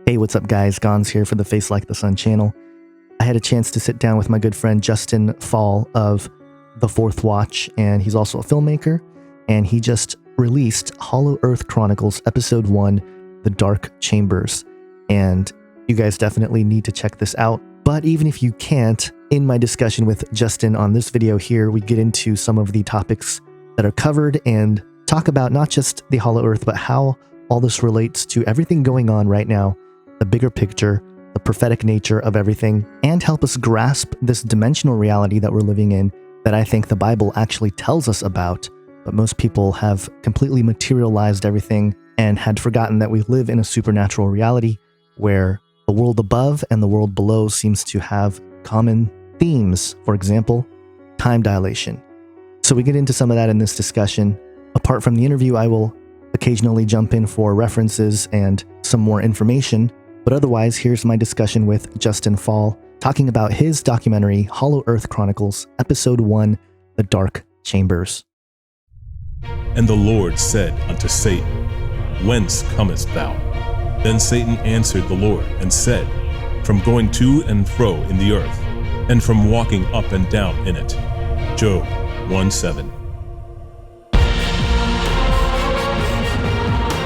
Hey, what's up guys? Gons here for the Face Like the Sun channel. I had a chance to sit down with my good friend Justen Faull of The Fourth Watch, and he's also a filmmaker, and he just released Hollow Earth Chronicles Episode 1, The Dark Chambers, and you guys definitely need to check this out. But even if you can't, in my discussion with Justen on this video here, we get into some of the topics that are covered and talk about not just the Hollow Earth, but how all this relates to everything going on right now, the bigger picture, the prophetic nature of everything, and help us grasp this dimensional reality that we're living in that I think the Bible actually tells us about, but most people have completely materialized everything and had forgotten that we live in a supernatural reality where the world above and the world below seems to have common themes. For example, time dilation. So we get into some of that in this discussion. Apart from the interview, I will occasionally jump in for references and some more information. But otherwise, here's my discussion with Justen Faull, talking about his documentary, Hollow Earth Chronicles, Episode 1, The Dark Chambers. And the Lord said unto Satan, Whence comest thou? Then Satan answered the Lord and said, From going to and fro in the earth, and from walking up and down in it. Job 1:7.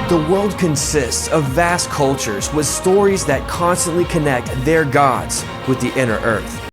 The world consists of vast cultures with stories that constantly connect their gods with the inner earth.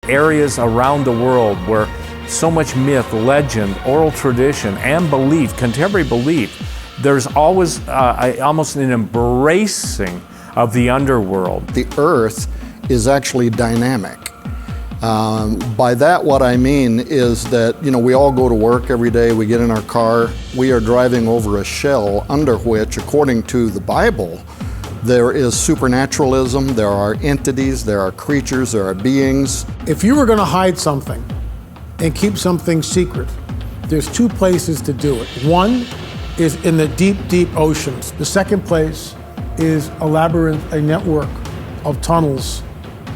Areas around the world where so much myth, legend, oral tradition, and belief, contemporary belief, there's always almost an embracing of the underworld. The earth is actually dynamic. By that, what I mean is that, we all go to work every day, we get in our car, we are driving over a shell under which, according to the Bible, there is supernaturalism, there are entities, there are creatures, there are beings. If you were going to hide something and keep something secret, there's two places to do it. One is in the deep, deep oceans. The second place is a labyrinth, a network of tunnels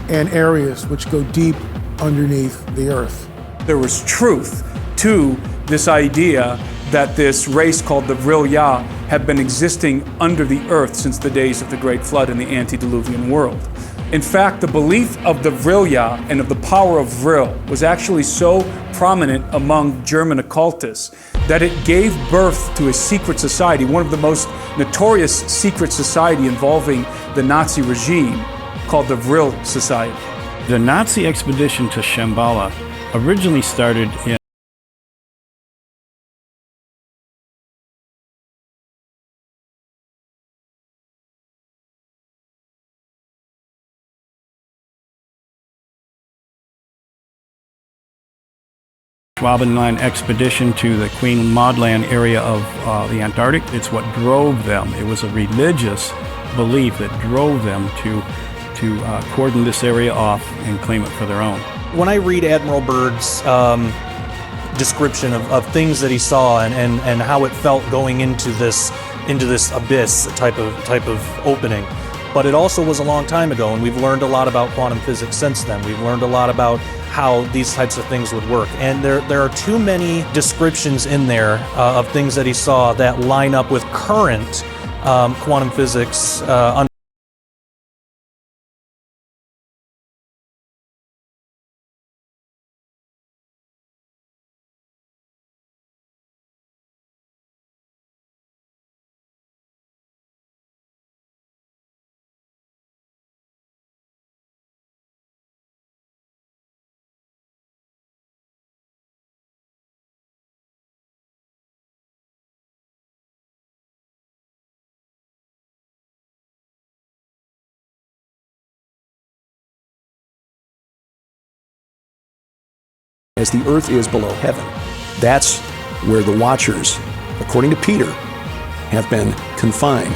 and areas which go deep underneath the earth. There was truth to this idea that this race called the Vrilya had been existing under the earth since the days of the Great Flood in the antediluvian world. In fact, the belief of the Vrilya and of the power of Vril was actually so prominent among German occultists that it gave birth to a secret society, one of the most notorious secret society involving the Nazi regime, called the Vril Society. The Nazi expedition to Shambhala originally started in Schwabenland expedition to the Queen Maud Land area of the Antarctic. It's what drove them. It was a religious belief that drove them to cordon this area off and claim it for their own. When I read Admiral Byrd's description of things that he saw and how it felt going into this abyss type of opening, but it also was a long time ago, and we've learned a lot about quantum physics since then. We've learned a lot about how these types of things would work, and there are too many descriptions in there of things that he saw that line up with current quantum physics. As the earth is below heaven, that's where the watchers, according to Peter, have been confined.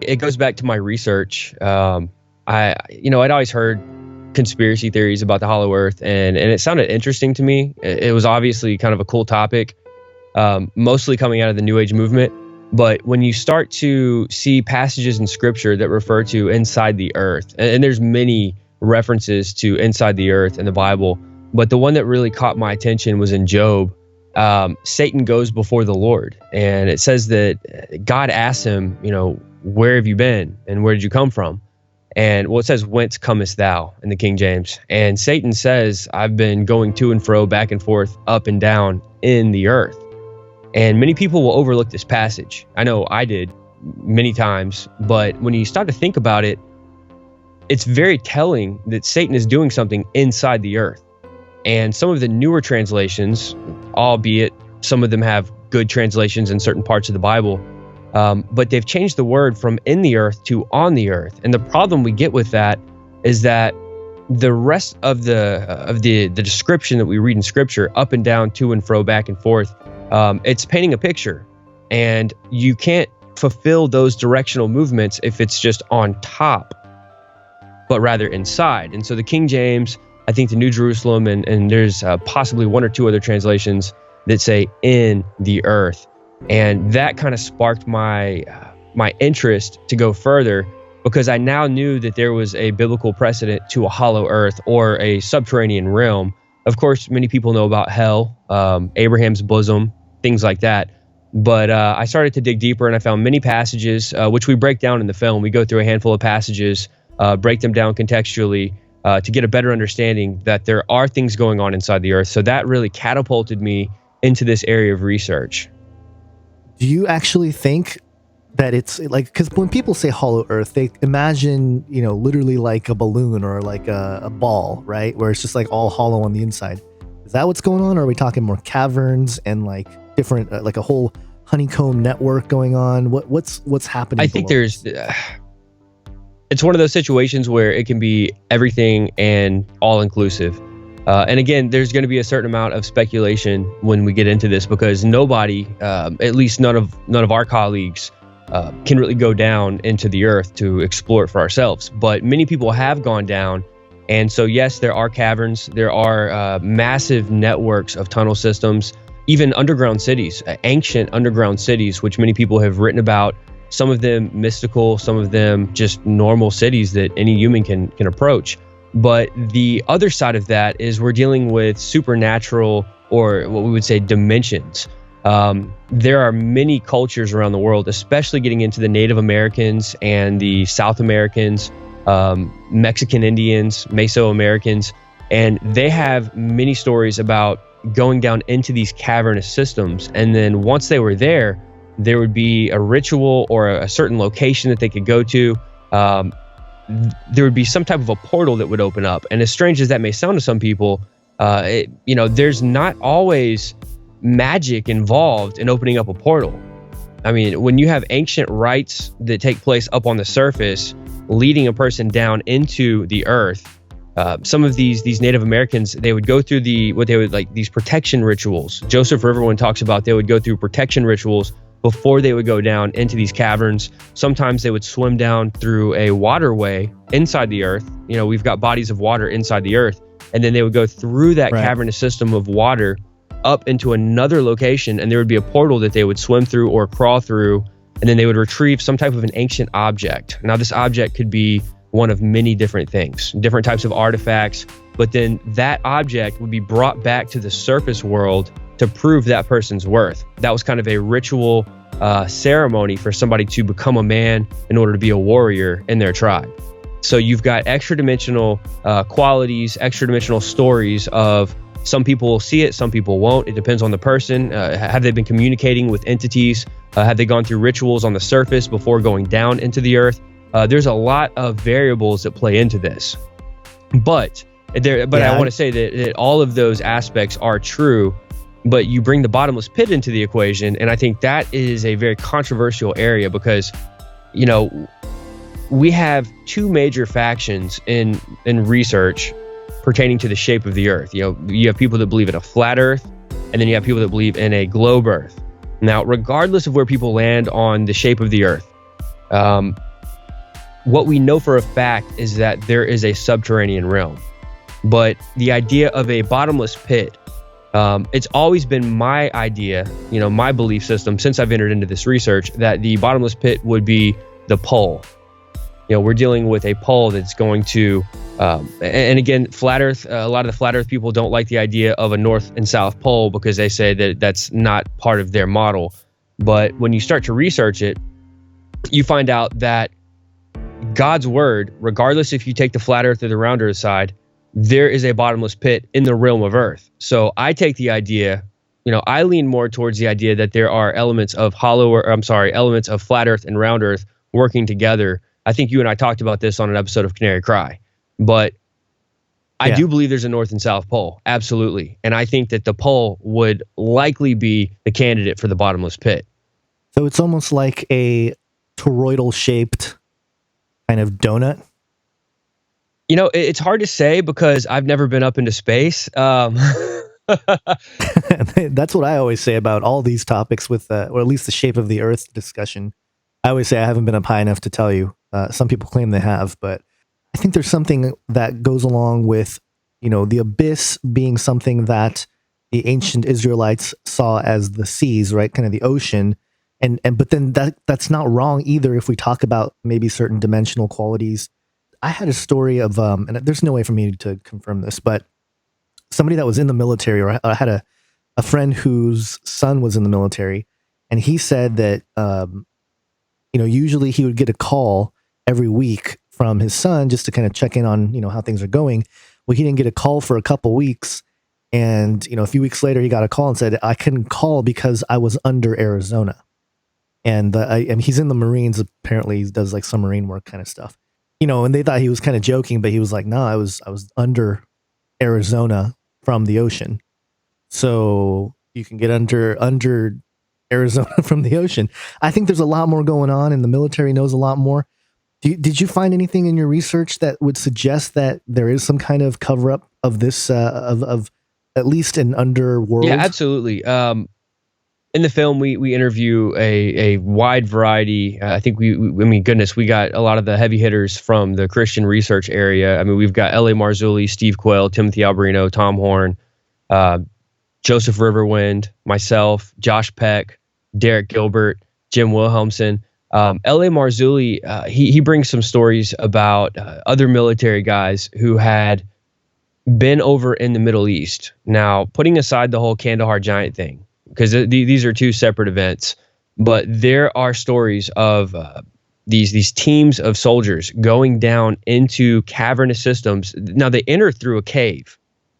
it goes back to my research. I'd always heard conspiracy theories about the hollow earth, and it sounded interesting to me. It was obviously kind of a cool topic, mostly coming out of the New Age movement. But when you start to see passages in scripture that refer to inside the earth, and there's many references to inside the earth in the Bible, but the one that really caught my attention was in Job. Satan goes before the Lord, and it says that God asks him, where have you been and where did you come from? And it says, whence comest thou in the King James? And Satan says, I've been going to and fro, back and forth, up and down in the earth. And many people will overlook this passage. I know I did many times, but when you start to think about it, it's very telling that Satan is doing something inside the earth. And some of the newer translations, albeit some of them have good translations in certain parts of the Bible, but they've changed the word from in the earth to on the earth. And the problem we get with that is that the rest of the description that we read in Scripture, up and down, to and fro, back and forth, it's painting a picture. And you can't fulfill those directional movements if it's just on top, but rather inside. And so the King James, I think the New Jerusalem, and there's possibly one or two other translations that say in the earth. And that kind of sparked my interest to go further, because I now knew that there was a biblical precedent to a hollow earth or a subterranean realm. Of course, many people know about hell, Abraham's bosom, things like that. But I started to dig deeper, and I found many passages, which we break down in the film. We go through a handful of passages, break them down contextually, to get a better understanding that there are things going on inside the earth. So that really catapulted me into this area of research. Do you actually think that it's like, because when people say hollow earth, they imagine, literally like a balloon or like a ball, right? Where it's just like all hollow on the inside. Is that what's going on? Or are we talking more caverns and like different, like a whole honeycomb network going on? What's happening? I think there's... it's one of those situations where it can be everything and all-inclusive. And again, there's going to be a certain amount of speculation when we get into this, because nobody, at least none of our colleagues, can really go down into the earth to explore it for ourselves. But many people have gone down. And so, yes, there are caverns. There are massive networks of tunnel systems, even underground cities, ancient underground cities, which many people have written about. Some of them mystical, some of them just normal cities that any human can approach. But the other side of that is we're dealing with supernatural, or what we would say dimensions. There are many cultures around the world, especially getting into the Native Americans and the South Americans, Mexican Indians, Mesoamericans, and they have many stories about going down into these cavernous systems. And then once they were there would be a ritual or a certain location that they could go to. There would be some type of a portal that would open up. And as strange as that may sound to some people, there's not always magic involved in opening up a portal. I mean, when you have ancient rites that take place up on the surface, leading a person down into the earth, some of these Native Americans, they would go through these protection rituals. Joseph Riverwind talks about they would go through protection rituals before they would go down into these caverns. Sometimes they would swim down through a waterway inside the earth. We've got bodies of water inside the earth. And then they would go through that cavernous system of water up into another location, and there would be a portal that they would swim through or crawl through, and then they would retrieve some type of an ancient object. Now, this object could be one of many different things, different types of artifacts, but then that object would be brought back to the surface world to prove that person's worth. That was kind of a ritual ceremony for somebody to become a man in order to be a warrior in their tribe. So you've got extra dimensional qualities, extra dimensional stories of some people will see it, some people won't. It depends on the person. Have they been communicating with entities? Have they gone through rituals on the surface before going down into the earth? There's a lot of variables that play into this. But I want to say that all of those aspects are true. But you bring the bottomless pit into the equation, and I think that is a very controversial area because, we have two major factions in research pertaining to the shape of the earth. You have people that believe in a flat earth, and then you have people that believe in a globe earth. Now, regardless of where people land on the shape of the earth, what we know for a fact is that there is a subterranean realm. But the idea of a bottomless pit, it's always been my idea, my belief system since I've entered into this research, that the bottomless pit would be the pole. We're dealing with a pole that's going to, and again, flat Earth, a lot of the flat Earth people don't like the idea of a North and South pole because they say that that's not part of their model. But when you start to research it, you find out that God's word, regardless if you take the flat Earth or the round Earth side, there is a bottomless pit in the realm of Earth. So I take the idea, I lean more towards the idea that there are elements of elements of flat Earth and round Earth working together. I think you and I talked about this on an episode of Canary Cry, but I do believe there's a North and South pole. Absolutely. And I think that the pole would likely be the candidate for the bottomless pit. So it's almost like a toroidal shaped kind of donut. It's hard to say because I've never been up into space. That's what I always say about all these topics with, or at least the shape of the Earth discussion. I always say I haven't been up high enough to tell you. Some people claim they have, but I think there's something that goes along with, the abyss being something that the ancient Israelites saw as the seas, right? Kind of the ocean. But then that's not wrong either if we talk about maybe certain dimensional qualities. I had a story of, and there's no way for me to confirm this, but somebody that was in the military, or I had a friend whose son was in the military, and he said that, usually he would get a call every week from his son just to kind of check in on, how things are going. Well, he didn't get a call for a couple weeks. And, a few weeks later, he got a call and said, I couldn't call because I was under Arizona. And he's in the Marines. Apparently he does like submarine work kind of stuff. And they thought he was kind of joking, but he was like, no, I was under Arizona from the ocean. So you can get under Arizona from the ocean. I think there's a lot more going on, and the military knows a lot more. Did you find anything in your research that would suggest that there is some kind of cover up of this, of at least an underworld? Yeah, absolutely. In the film, we interview a wide variety. I think we got a lot of the heavy hitters from the Christian research area. I mean, we've got L.A. Marzulli, Steve Quayle, Timothy Alberino, Tom Horn, Joseph Riverwind, myself, Josh Peck, Derek Gilbert, Jim Wilhelmsen. L.A. Marzulli, he brings some stories about other military guys who had been over in the Middle East. Now, putting aside the whole Kandahar Giant thing, because these are two separate events, but there are stories of these teams of soldiers going down into cavernous systems. Now they enter through a cave,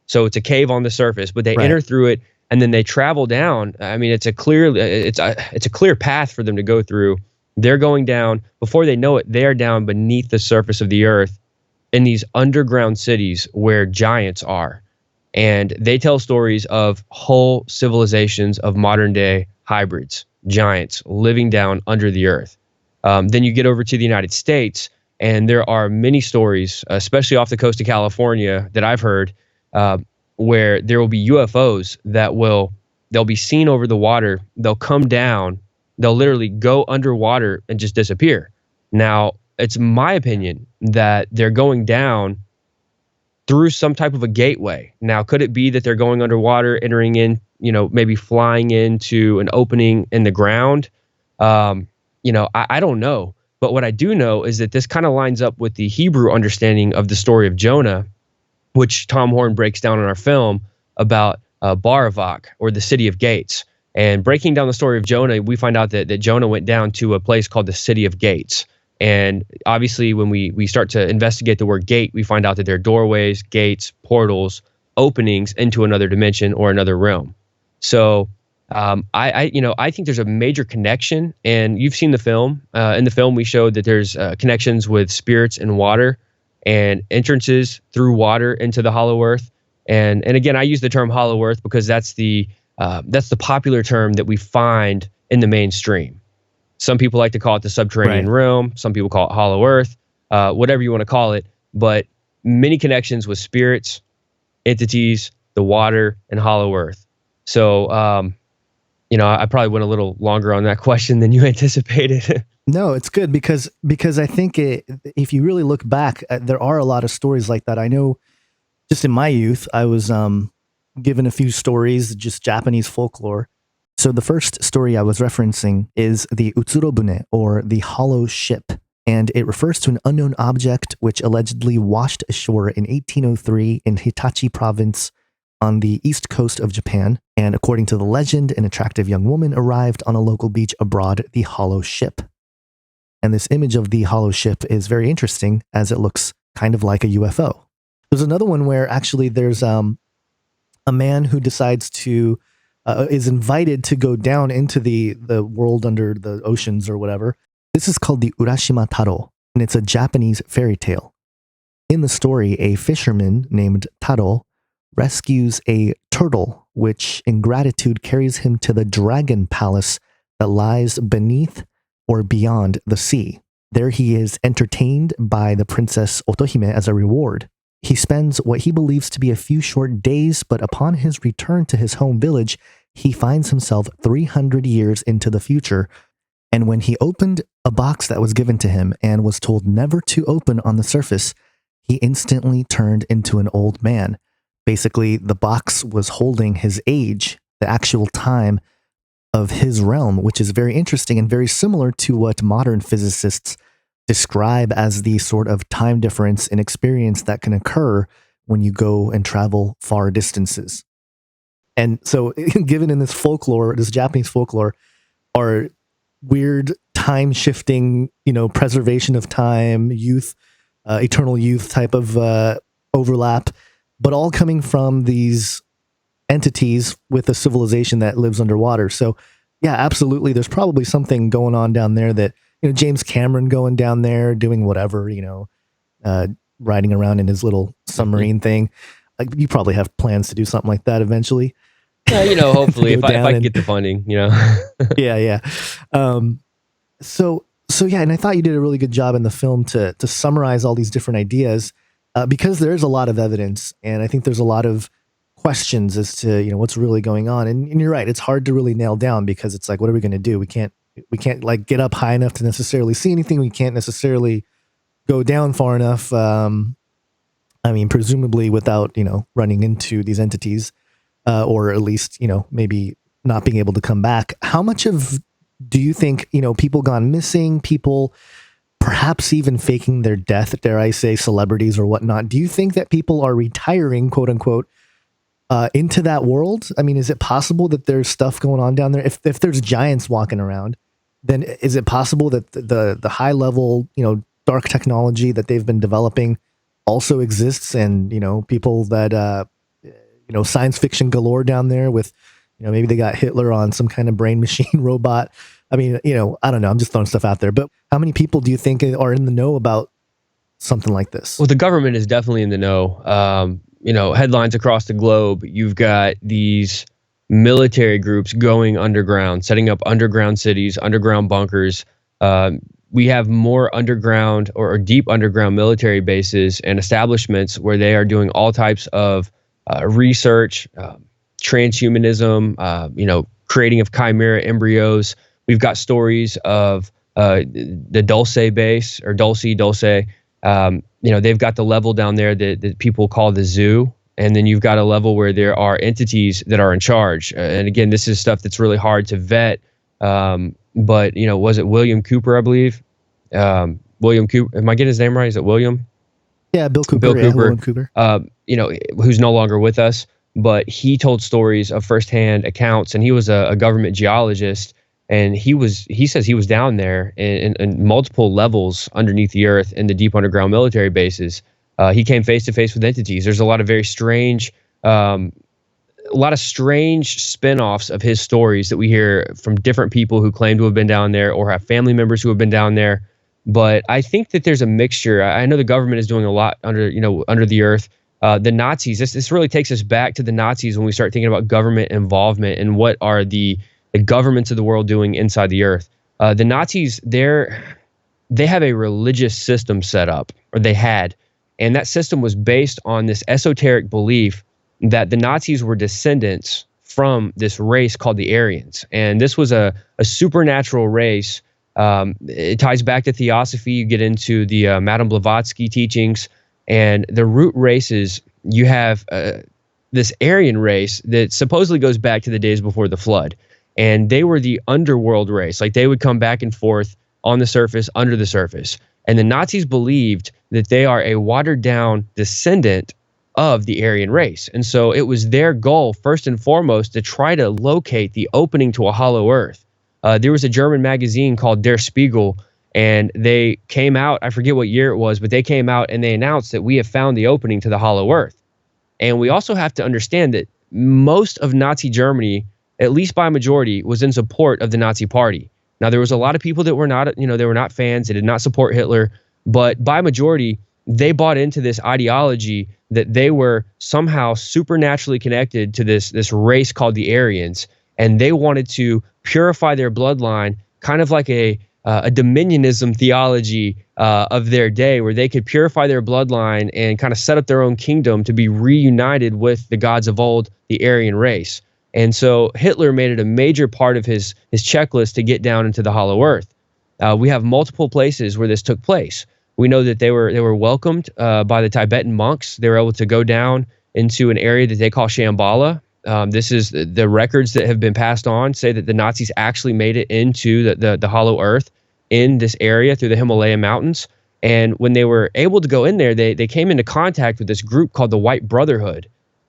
so it's a cave on the surface, but they enter through it and then they travel down. I mean, it's a clear path for them to go through. They're going down. Before they know it, they are down beneath the surface of the earth in these underground cities where giants are. And they tell stories of whole civilizations of modern day hybrids, giants living down under the earth. Then you get over to the United States, and there are many stories, especially off the coast of California, that I've heard, where there will be UFOs they'll be seen over the water. They'll come down. They'll literally go underwater and just disappear. Now, it's my opinion that they're going down through some type of a gateway. Now, could it be that they're going underwater, entering in, maybe flying into an opening in the ground? I don't know. But what I do know is that this kind of lines up with the Hebrew understanding of the story of Jonah, which Tom Horn breaks down in our film about Baravak, or the city of gates. And breaking down the story of Jonah, we find out that Jonah went down to a place called the city of gates. And obviously, when we start to investigate the word gate, we find out that there are doorways, gates, portals, openings into another dimension or another realm. So I think there's a major connection, and you've seen the film. In the film, we showed that there's connections with spirits and water, and entrances through water into the hollow earth. And again, I use the term hollow earth because that's the popular term that we find in the mainstream. Some people like to call it the subterranean realm. Some people call it hollow earth, whatever you want to call it. But many connections with spirits, entities, the water, and hollow earth. So I probably went a little longer on that question than you anticipated. No, it's good because I think if you really look back, there are a lot of stories like that. I know just in my youth, I was given a few stories, just Japanese folklore. So the first story I was referencing is the Utsurobune, or the hollow ship. And it refers to an unknown object which allegedly washed ashore in 1803 in Hitachi province on the east coast of Japan. And according to the legend, an attractive young woman arrived on a local beach aboard the hollow ship. And this image of the hollow ship is very interesting as it looks kind of like a UFO. There's another one where actually there's a man who decides to, is invited to go down into the world under the oceans or whatever. This is called the Ashima Puddle, and it's a Japanese fairy tale. In the story, a fisherman named Taro rescues a turtle, which in gratitude carries him to the dragon palace that lies beneath or beyond the sea. There he is entertained by the princess Otohime as a reward. He spends what he believes to be a few short days, but upon his return to his home village, he finds himself 300 years into the future. And when he opened a box that was given to him and was told never to open on the surface, he instantly turned into an old man. Basically, the box was holding his age, the actual time of his realm, which is very interesting and very similar to what modern physicists describe as the sort of time difference in experience that can occur when you go and travel far distances. And so, given in this folklore, this Japanese folklore, are weird time shifting, preservation of time, youth, eternal youth type of overlap, but all coming from these entities with a civilization that lives underwater. So yeah, absolutely. There's probably something going on down there that, James Cameron going down there doing whatever, riding around in his little submarine thing. Like, you probably have plans to do something like that eventually. Hopefully if I can get the funding, Yeah. So yeah, and I thought you did a really good job in the film to summarize all these different ideas, because there's a lot of evidence, and I think there's a lot of questions as to what's really going on. And you're right, it's hard to really nail down because it's like, what are we going to do? We can't like get up high enough to necessarily see anything. We can't necessarily go down far enough. Presumably without running into these entities, or at least maybe not being able to come back. How much of do you think people gone missing, people perhaps even faking their death, dare I say, celebrities or whatnot? Do you think that people are retiring, quote unquote, into that world? I mean, is it possible that there's stuff going on down there? If there's giants walking around, then is it possible that the high level, dark technology that they've been developing also exists, and people that science fiction galore down there with, maybe they got Hitler on some kind of brain machine robot. I mean, I don't know. I'm just throwing stuff out there. But how many people do you think are in the know about something like this? Well, the government is definitely in the know. Headlines across the globe, you've got these military groups going underground, setting up underground cities, underground bunkers. We have more underground or deep underground military bases and establishments where they are doing all types of research, transhumanism, creating of chimera embryos. We've got stories of the Dulce base, or Dulce. They've got the level down there that people call the zoo. And then you've got a level where there are entities that are in charge. And again, this is stuff that's really hard to vet. But, was it William Cooper, I believe? William Cooper. Am I getting his name right? Is it William? Yeah, Bill Cooper. Bill Cooper. William Cooper. Who's no longer with us. But he told stories of firsthand accounts, and he was a government geologist. And he says he was down there in multiple levels underneath the earth in the deep underground military bases. He came face to face with entities. There's a lot of very strange, spin-offs of his stories that we hear from different people who claim to have been down there or have family members who have been down there. But I think that there's a mixture. I know the government is doing a lot under the earth. The Nazis, this really takes us back to the Nazis when we start thinking about government involvement and what are the governments of the world doing inside the earth. The Nazis, they have a religious system set up, or they had, and that system was based on this esoteric belief that the Nazis were descendants from this race called the Aryans. And this was a supernatural race. It ties back to theosophy. You get into the Madame Blavatsky teachings, and the root races, you have this Aryan race that supposedly goes back to the days before the flood. And they were the underworld race. Like, they would come back and forth on the surface, under the surface. And the Nazis believed that they are a watered down descendant of the Aryan race. And so it was their goal, first and foremost, to try to locate the opening to a hollow earth. There was a German magazine called Der Spiegel, and they came out, I forget what year it was, but they came out and they announced that we have found the opening to the hollow earth. And we also have to understand that most of Nazi Germany, at least by majority, was in support of the Nazi Party. Now, there was a lot of people that were not, they were not fans. They did not support Hitler, but by majority, they bought into this ideology that they were somehow supernaturally connected to this race called the Aryans, and they wanted to purify their bloodline, kind of like a dominionism theology of their day, where they could purify their bloodline and kind of set up their own kingdom to be reunited with the gods of old, the Aryan race. And so Hitler made it a major part of his checklist to get down into the hollow earth. We have multiple places where this took place. We know that they were welcomed by the Tibetan monks. They were able to go down into an area that they call Shambhala. This is the records that have been passed on say that the Nazis actually made it into the hollow earth in this area through the Himalaya mountains. And when they were able to go in there, they came into contact with this group called the White Brotherhood.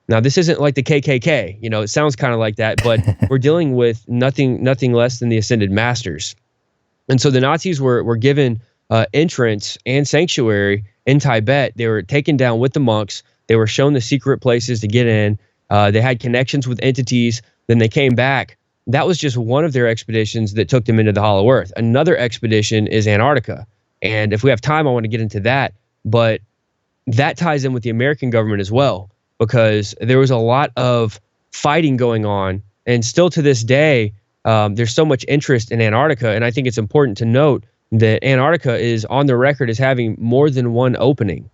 Now, this isn't like the KKK. It sounds kind of like that, but we're dealing with nothing less than the Ascended Masters. And so the Nazis were given entrance and sanctuary in Tibet. They were taken down with the monks. They were shown the secret places to get in. They had connections with entities. Then they came back. That was just one of their expeditions that took them into the hollow earth. Another expedition is Antarctica. And if we have time, I want to get into that. But that ties in with the American government as well, because there was a lot of fighting going on. And still to this day, there's so much interest in Antarctica. And I think it's important to note that Antarctica is on the record as having more than one opening,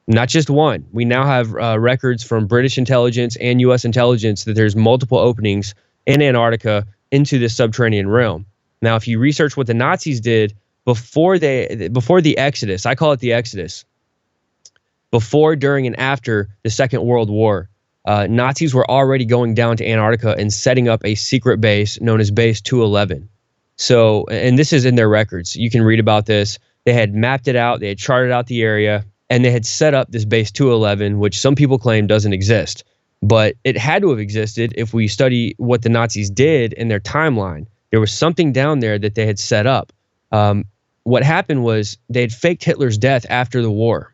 not just one. We now have records from British intelligence and U.S. intelligence that there's multiple openings in Antarctica into this subterranean realm. Now, if you research what the Nazis did before the Exodus, I call it the Exodus, before, during, and after the Second World War, Nazis were already going down to Antarctica and setting up a secret base known as Base 211. So, and this is in their records. You can read about this. They had mapped it out. They had charted out the area, and they had set up this Base 211, which some people claim doesn't exist. But it had to have existed if we study what the Nazis did in their timeline. There was something down there that they had set up. What happened was they had faked Hitler's death after the war.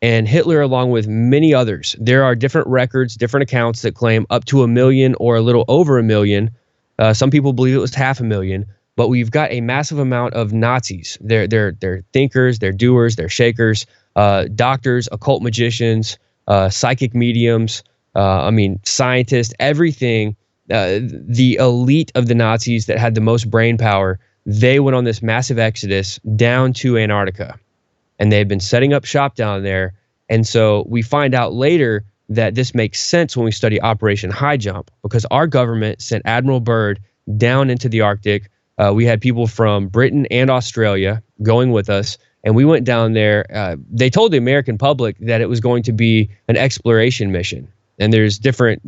And Hitler, along with many others, there are different records, different accounts that claim up to 1 million or a little over 1 million. Some people believe it was 500,000. But we've got a massive amount of Nazis. They're thinkers, they're doers, they're shakers, doctors, occult magicians, psychic mediums, scientists, everything. The elite of the Nazis that had the most brain power, they went on this massive exodus down to Antarctica. And they've been setting up shop down there. And so we find out later that this makes sense when we study Operation High Jump, because our government sent Admiral Byrd down into the Arctic. We had people from Britain and Australia going with us, and we went down there. They told the American public that it was going to be an exploration mission, and there's different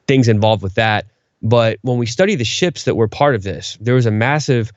things involved with that. But when we study the ships that were part of this, there was a massive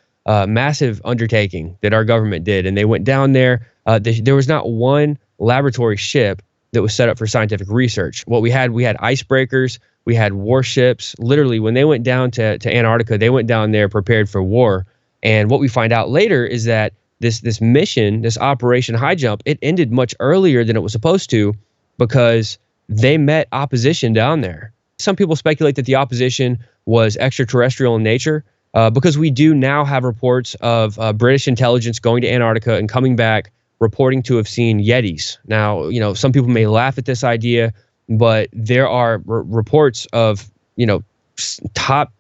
undertaking that our government did, and they went down there. There was not one laboratory ship that was set up for scientific research. What we had icebreakers. We had warships. Literally, when they went down to Antarctica, they went down there prepared for war. And what we find out later is that this mission, this Operation High Jump, it ended much earlier than it was supposed to, because they met opposition down there. Some people speculate that the opposition was extraterrestrial in nature, because we do now have reports of British intelligence going to Antarctica and coming back reporting to have seen Yetis. Now, some people may laugh at this idea, but there are reports of, top,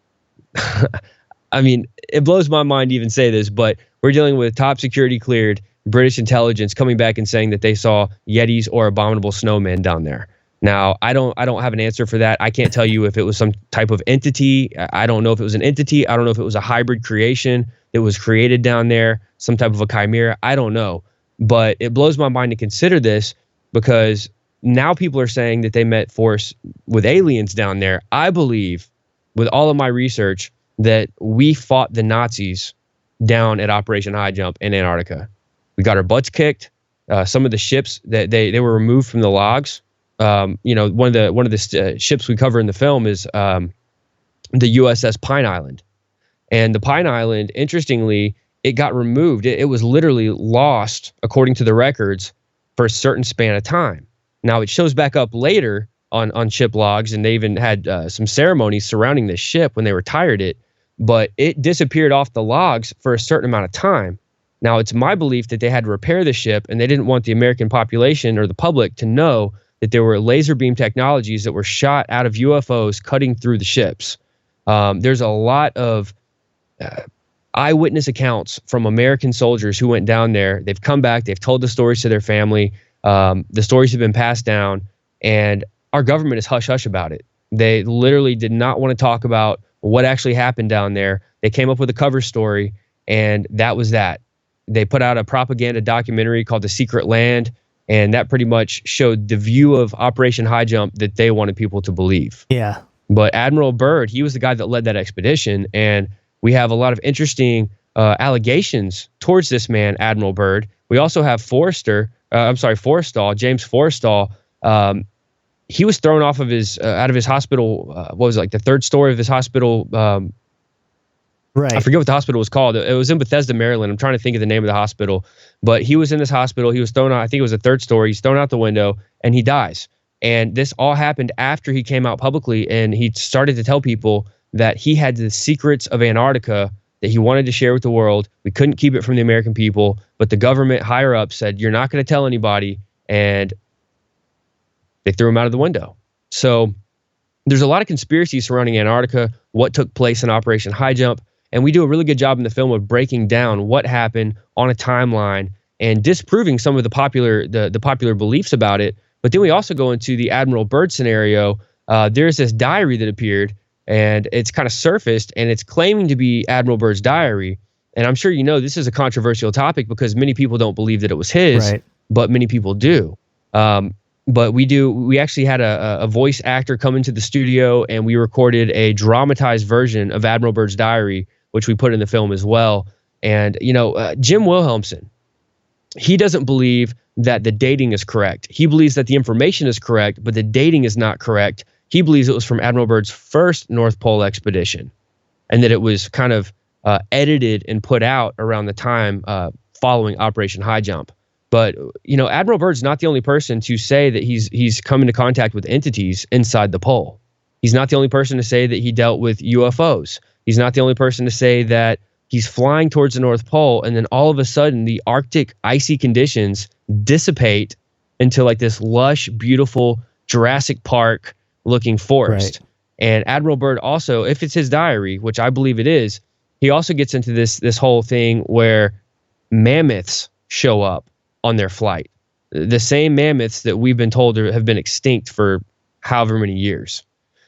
it blows my mind to even say this, but we're dealing with top security cleared British intelligence coming back and saying that they saw Yetis or abominable snowmen down there. Now, I don't have an answer for that. I can't tell you if it was some type of entity. I don't know if it was an entity. I don't know if it was a hybrid creation that was created down there, some type of a chimera. I don't know. But it blows my mind to consider this, because now people are saying that they met force with aliens down there. I believe, with all of my research, that we fought the Nazis down at Operation High Jump in Antarctica. We got our butts kicked. Some of the ships that they were removed from the logs. One of the ships we cover in the film is the Uss Pine Island, and the Pine Island, interestingly, it got removed. It was literally lost, according to the records, for a certain span of time. Now it shows back up later on ship logs, and they even had some ceremonies surrounding this ship when they retired it, but it disappeared off the logs for a certain amount of time. Now, it's my belief that they had to repair the ship, and they didn't want the American population or the public to know that there were laser beam technologies that were shot out of UFOs cutting through the ships. There's a lot of eyewitness accounts from American soldiers who went down there. They've come back. They've told the stories to their family. The stories have been passed down, and our government is hush-hush about it. They literally did not want to talk about what actually happened down there. They came up with a cover story, and that was that. They put out a propaganda documentary called The Secret Land, and that pretty much showed the view of Operation High Jump that they wanted people to believe. Yeah. But Admiral Byrd, he was the guy that led that expedition, and we have a lot of interesting allegations towards this man, Admiral Byrd. We also have Forstall, James Forstall. He was thrown off of his out of his hospital. What was it, like the third story of his hospital? Right. I forget what the hospital was called. It was in Bethesda, Maryland. I'm trying to think of the name of the hospital. But he was in this hospital. He was thrown out. I think it was the third story. He's thrown out the window, and he dies. And this all happened after he came out publicly, and he started to tell people that he had the secrets of Antarctica that he wanted to share with the world. We couldn't keep it from the American people, but the government higher up said, "You're not going to tell anybody," and they threw him out of the window. So there's a lot of conspiracies surrounding Antarctica, what took place in Operation High Jump, and we do a really good job in the film of breaking down what happened on a timeline and disproving some of the popular beliefs about it. But then we also go into the Admiral Byrd scenario. There's this diary that appeared, and it's kind of surfaced, and it's claiming to be Admiral Byrd's diary. And I'm sure you know this is a controversial topic because many people don't believe that it was his, right, but many people do. But we actually had a voice actor come into the studio, and we recorded a dramatized version of Admiral Byrd's diary, which we put in the film as well. And, Jim Wilhelmsen, he doesn't believe that the dating is correct. He believes that the information is correct, but the dating is not correct. He believes it was from Admiral Byrd's first North Pole expedition, and that it was kind of edited and put out around the time following Operation High Jump. But, Admiral Byrd's not the only person to say that he's come into contact with entities inside the pole. He's not the only person to say that he dealt with UFOs. He's not the only person to say that he's flying towards the North Pole, and then all of a sudden the Arctic icy conditions dissipate into like this lush, beautiful Jurassic Park looking forest. Right. And Admiral Byrd also, if it's his diary, which I believe it is, he also gets into this whole thing where mammoths show up on their flight. The same mammoths that we've been told have been extinct for however many years.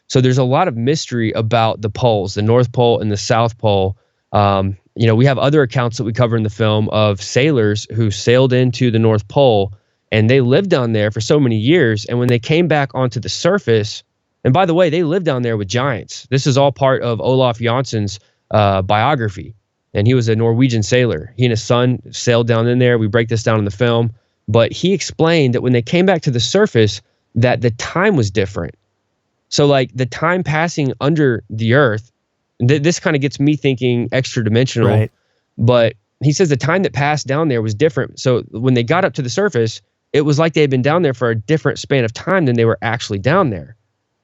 So there's a lot of mystery about the poles, the North Pole and the South Pole. We have other accounts that we cover in the film of sailors who sailed into the North Pole, and they lived down there for so many years. And when they came back onto the surface, and by the way, they lived down there with giants. This is all part of Olaf Jansson's biography. And he was a Norwegian sailor. He and his son sailed down in there. We break this down in the film. But he explained that when they came back to the surface, that the time was different. So like the time passing under the earth, this kind of gets me thinking extra dimensional. Right. But he says the time that passed down there was different. So when they got up to the surface, it was like they had been down there for a different span of time than they were actually down there.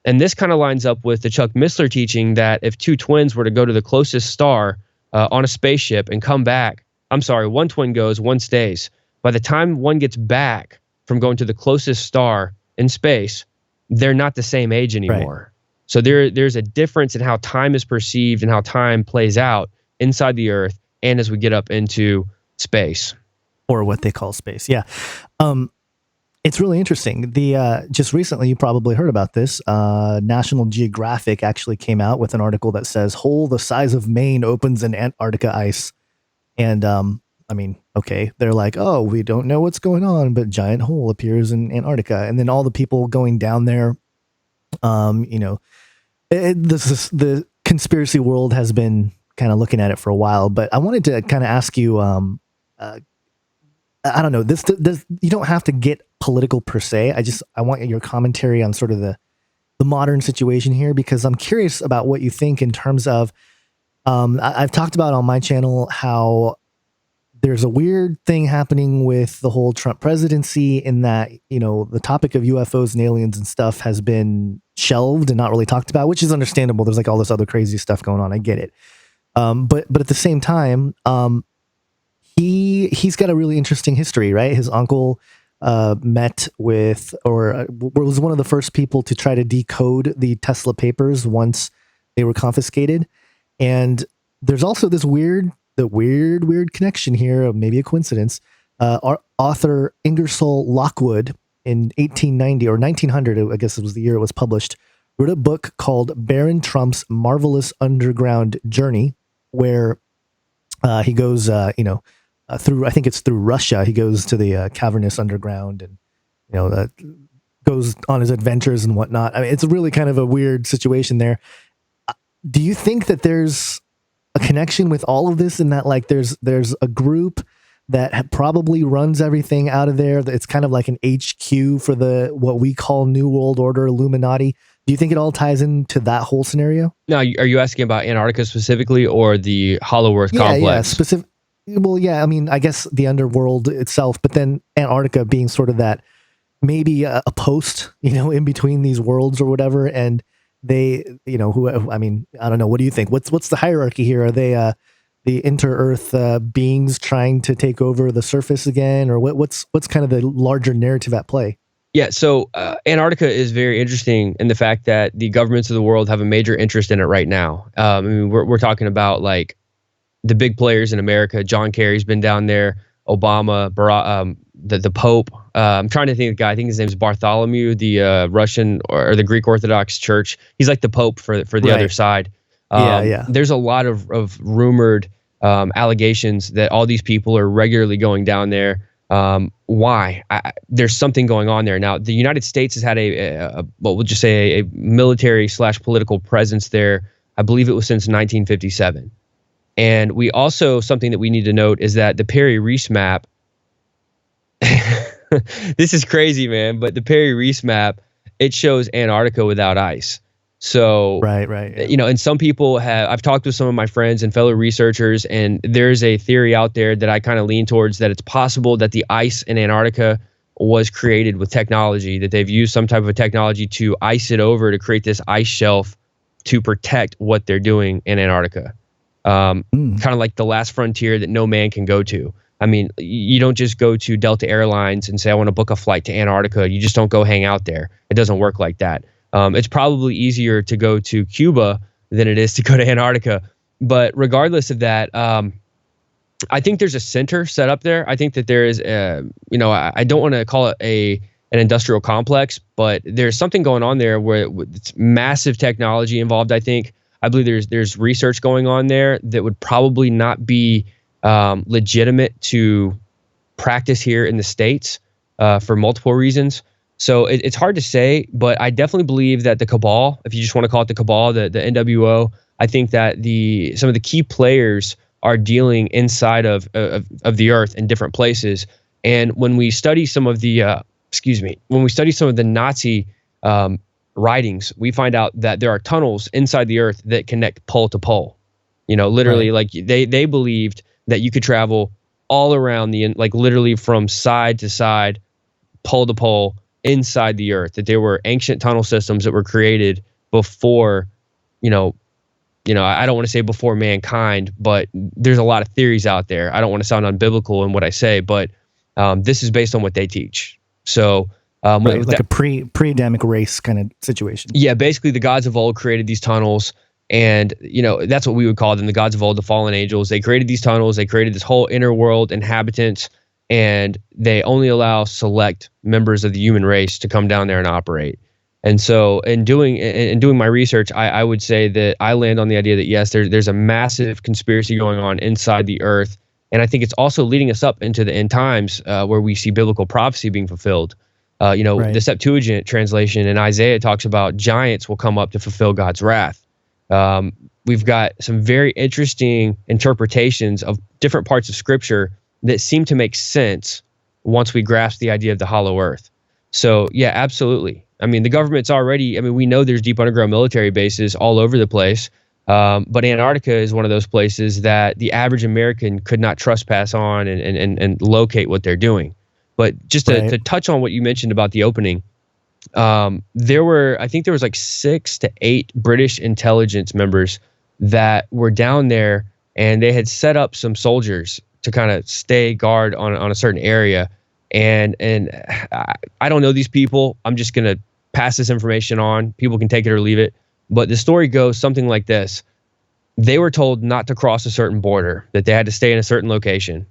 And this kind of lines up with the Chuck Missler teaching that if two twins were to go to the closest star on a spaceship and come back, one twin goes, one stays. By the time one gets back from going to the closest star in space, they're not the same age anymore. Right. So there's a difference in how time is perceived and how time plays out inside the Earth and as we get up into space. Or what they call space, yeah. It's really interesting. The just recently, you probably heard about this. National Geographic actually came out with an article that says hole the size of Maine opens in Antarctica ice. And I mean, okay, they're like, oh, we don't know what's going on, but giant hole appears in Antarctica, and then all the people going down there, the conspiracy world has been kind of looking at it for a while. But I wanted to kind of ask you, I don't know, this you don't have to get political per se. I want your commentary on sort of the modern situation here, because I'm curious about what you think in terms of, I've talked about on my channel how there's a weird thing happening with the whole Trump presidency, in that, the topic of UFOs and aliens and stuff has been shelved and not really talked about, which is understandable. There's like all this other crazy stuff going on. I get it. But at the same time, he's got a really interesting history, right? His uncle met with, or was one of the first people to try to decode the Tesla papers once they were confiscated. And there's also this weird connection here, maybe a coincidence. Our author Ingersoll Lockwood in 1890 or 1900, I guess it was the year it was published, wrote a book called Baron Trump's Marvelous Underground Journey, where he goes, through, I think it's through Russia. He goes to the cavernous underground, and goes on his adventures and whatnot. I mean, it's really kind of a weird situation there. Do you think that there's a connection with all of this, in that like there's a group that probably runs everything out of there, that it's kind of like an HQ for what we call New World Order, Illuminati? Do you think it all ties into that whole scenario? Now, are you asking about Antarctica specifically, or the Hollow Earth complex? Well, yeah, I mean, I guess the underworld itself, but then Antarctica being sort of that, maybe a post, in between these worlds or whatever. And they, I mean, I don't know. What do you think? What's the hierarchy here? Are they the inter-Earth beings trying to take over the surface again, or what's kind of the larger narrative at play? Yeah, so Antarctica is very interesting in the fact that the governments of the world have a major interest in it right now. I mean, we're talking about like the big players in America. John Kerry's been down there. Obama, the Pope. I'm trying to think of the guy. I think his name's Bartholomew, the Russian or the Greek Orthodox Church. He's like the Pope for the other side. Yeah. There's a lot of rumored allegations that all these people are regularly going down there. Why? There's something going on there. Now, the United States has had we'll just say a military/political presence there. I believe it was since 1957. And we also, something that we need to note is that the Perry-Reese map, this is crazy, man, but the Perry-Reese map, it shows Antarctica without ice. So, right. Yeah. And some people I've talked with some of my friends and fellow researchers, and there's a theory out there that I kind of lean towards, that it's possible that the ice in Antarctica was created with technology, that they've used some type of technology to ice it over to create this ice shelf to protect what they're doing in Antarctica. Kind of like the last frontier that no man can go to. I mean, you don't just go to Delta Airlines and say, I want to book a flight to Antarctica. You just don't go hang out there. It doesn't work like that. It's probably easier to go to Cuba than it is to go to Antarctica. But regardless of that, I think there's a center set up there. I think that there is, I don't want to call it an industrial complex, but there's something going on there where it's massive technology involved. I believe there's research going on there that would probably not be legitimate to practice here in the States for multiple reasons. So it's hard to say, but I definitely believe that the cabal, if you just want to call it the cabal, the NWO, I think that some of the key players are dealing inside of the earth in different places. And when we study some of the Nazi writings, we find out that there are tunnels inside the earth that connect pole to pole. Literally, right. Like they believed that you could travel all around literally from side to side, pole to pole inside the earth, that there were ancient tunnel systems that were created before, I don't want to say before mankind, but there's a lot of theories out there. I don't want to sound unbiblical in what I say, but this is based on what they teach. So, right, like a pre-Adamic race kind of situation. Yeah, basically the gods of old created these tunnels, and that's what we would call them, the gods of old, the fallen angels. They created these tunnels. They created this whole inner world inhabitants, and they only allow select members of the human race to come down there and operate. And so in doing my research, I would say that I land on the idea that yes, there's a massive conspiracy going on inside the earth. And I think it's also leading us up into the end times where we see biblical prophecy being fulfilled. The Septuagint translation in Isaiah talks about giants will come up to fulfill God's wrath. We've got some very interesting interpretations of different parts of Scripture that seem to make sense once we grasp the idea of the hollow earth. So yeah, absolutely. I mean, the government's already, we know there's deep underground military bases all over the place, but Antarctica is one of those places that the average American could not trespass on and locate what they're doing. But just to touch on what you mentioned about the opening, I think there was like 6 to 8 British intelligence members that were down there, and they had set up some soldiers to kind of stay guard on a certain area. And I don't know these people. I'm just going to pass this information on. People can take it or leave it. But the story goes something like this. They were told not to cross a certain border, that they had to stay in a certain location.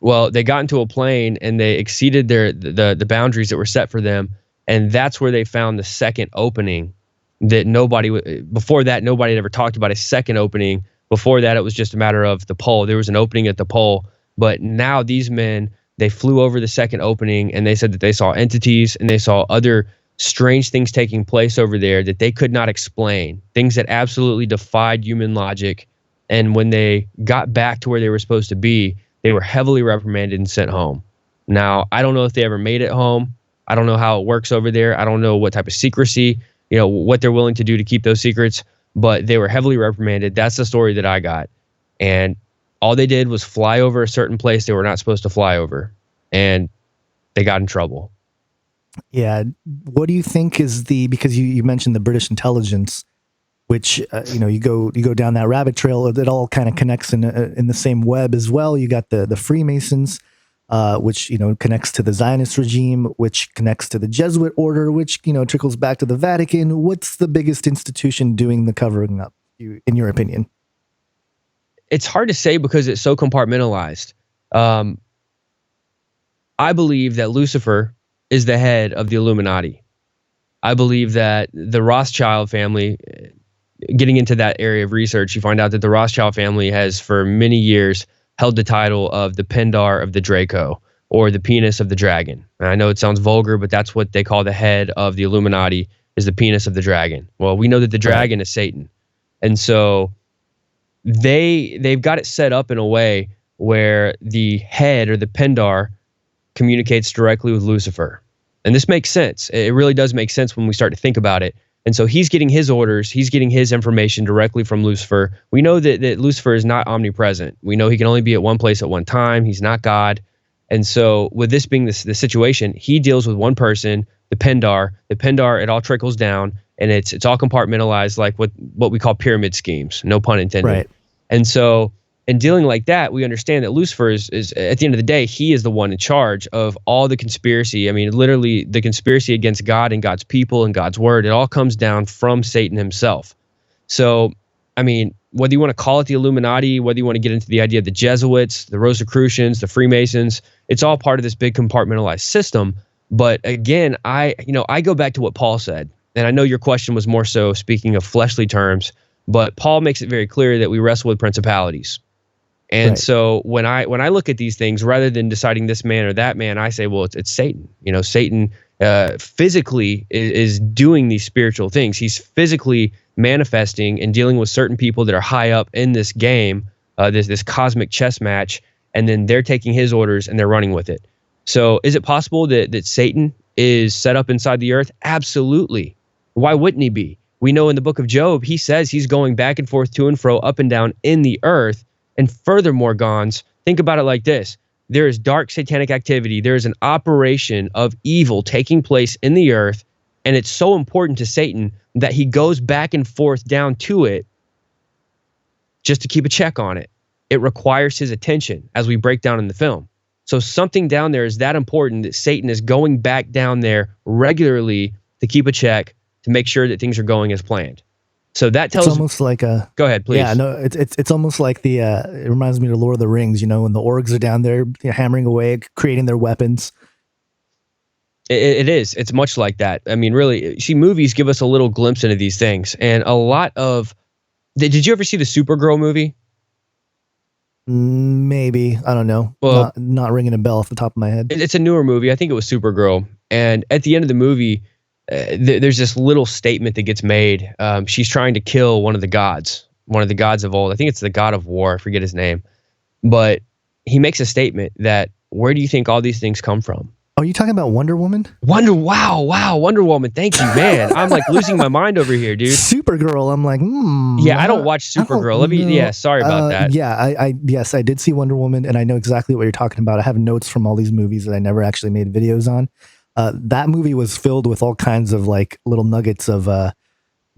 Well, they got into a plane and they exceeded the boundaries that were set for them. And that's where they found the second opening that before that, nobody had ever talked about a second opening. Before that, it was just a matter of the pole. There was an opening at the pole. But now these men, they flew over the second opening and they said that they saw entities and they saw other strange things taking place over there that they could not explain, things that absolutely defied human logic. And when they got back to where they were supposed to be, they were heavily reprimanded and sent home. Now, I don't know if they ever made it home. I don't know how it works over there. I don't know what type of secrecy, what they're willing to do to keep those secrets, but they were heavily reprimanded. That's the story that I got. And all they did was fly over a certain place they were not supposed to fly over, and they got in trouble. Yeah. What do you think is because you mentioned the British intelligence, which, you go down that rabbit trail, it all kind of connects in the same web as well. You got the Freemasons, which, connects to the Zionist regime, which connects to the Jesuit order, which, trickles back to the Vatican. What's the biggest institution doing the covering up, in your opinion? It's hard to say because it's so compartmentalized. I believe that Lucifer is the head of the Illuminati. I believe that the Rothschild family, getting into that area of research, you find out that the Rothschild family has for many years held the title of the Pindar of the Draco, or the penis of the dragon. And I know it sounds vulgar, but that's what they call the head of the Illuminati, is the penis of the dragon. Well, we know that the dragon is Satan. And so they've got it set up in a way where the head, or the Pindar, communicates directly with Lucifer. And this makes sense. It really does make sense when we start to think about it. And so he's getting his orders, he's getting his information directly from Lucifer. We know that Lucifer is not omnipresent. We know he can only be at one place at one time. He's not God. And so with this being the situation, he deals with one person, the Pindar. The Pindar, it all trickles down, and it's all compartmentalized, like what we call pyramid schemes, no pun intended. Right. And so in dealing like that, we understand that Lucifer is at the end of the day, he is the one in charge of all the conspiracy. I mean, literally the conspiracy against God and God's people and God's word, it all comes down from Satan himself. So, I mean, whether you want to call it the Illuminati, whether you want to get into the idea of the Jesuits, the Rosicrucians, the Freemasons, it's all part of this big compartmentalized system. But again, I go back to what Paul said, and I know your question was more so speaking of fleshly terms, but Paul makes it very clear that we wrestle with principalities. And so when I look at these things, rather than deciding this man or that man, I say, well, it's Satan. Satan physically is doing these spiritual things. He's physically manifesting and dealing with certain people that are high up in this game, this cosmic chess match, and then they're taking his orders and they're running with it. So is it possible that Satan is set up inside the earth? Absolutely. Why wouldn't he be? We know in the book of Job, he says he's going back and forth, to and fro, up and down in the earth. And furthermore, Gons, think about it like this. There is dark satanic activity. There is an operation of evil taking place in the earth. And it's so important to Satan that he goes back and forth down to it just to keep a check on it. It requires his attention, as we break down in the film. So something down there is that important that Satan is going back down there regularly to keep a check, to make sure that things are going as planned. So that tells. It's almost like a. Go ahead, please. Yeah, no, it's almost like the. It reminds me of Lord of the Rings, you know, when the orcs are down there hammering away, creating their weapons. It is. It's much like that. I mean, really, movies give us a little glimpse into these things, and a lot of. Did you ever see the Supergirl movie? Maybe, I don't know. Well, not ringing a bell off the top of my head. It's a newer movie. I think it was Supergirl, and at the end of the movie, there's this little statement that gets made. She's trying to kill one of the gods of old. I think it's the god of war. I forget his name, but he makes a statement that, where do you think all these things come from? Are you talking about Wonder Woman? Wow, Wonder Woman. Thank you, man. I'm like losing my mind over here, dude. Supergirl. I'm like, yeah, I don't watch Supergirl. Sorry about that. Yeah, yes, I did see Wonder Woman, and I know exactly what you're talking about. I have notes from all these movies that I never actually made videos on. That movie was filled with all kinds of like little nuggets of,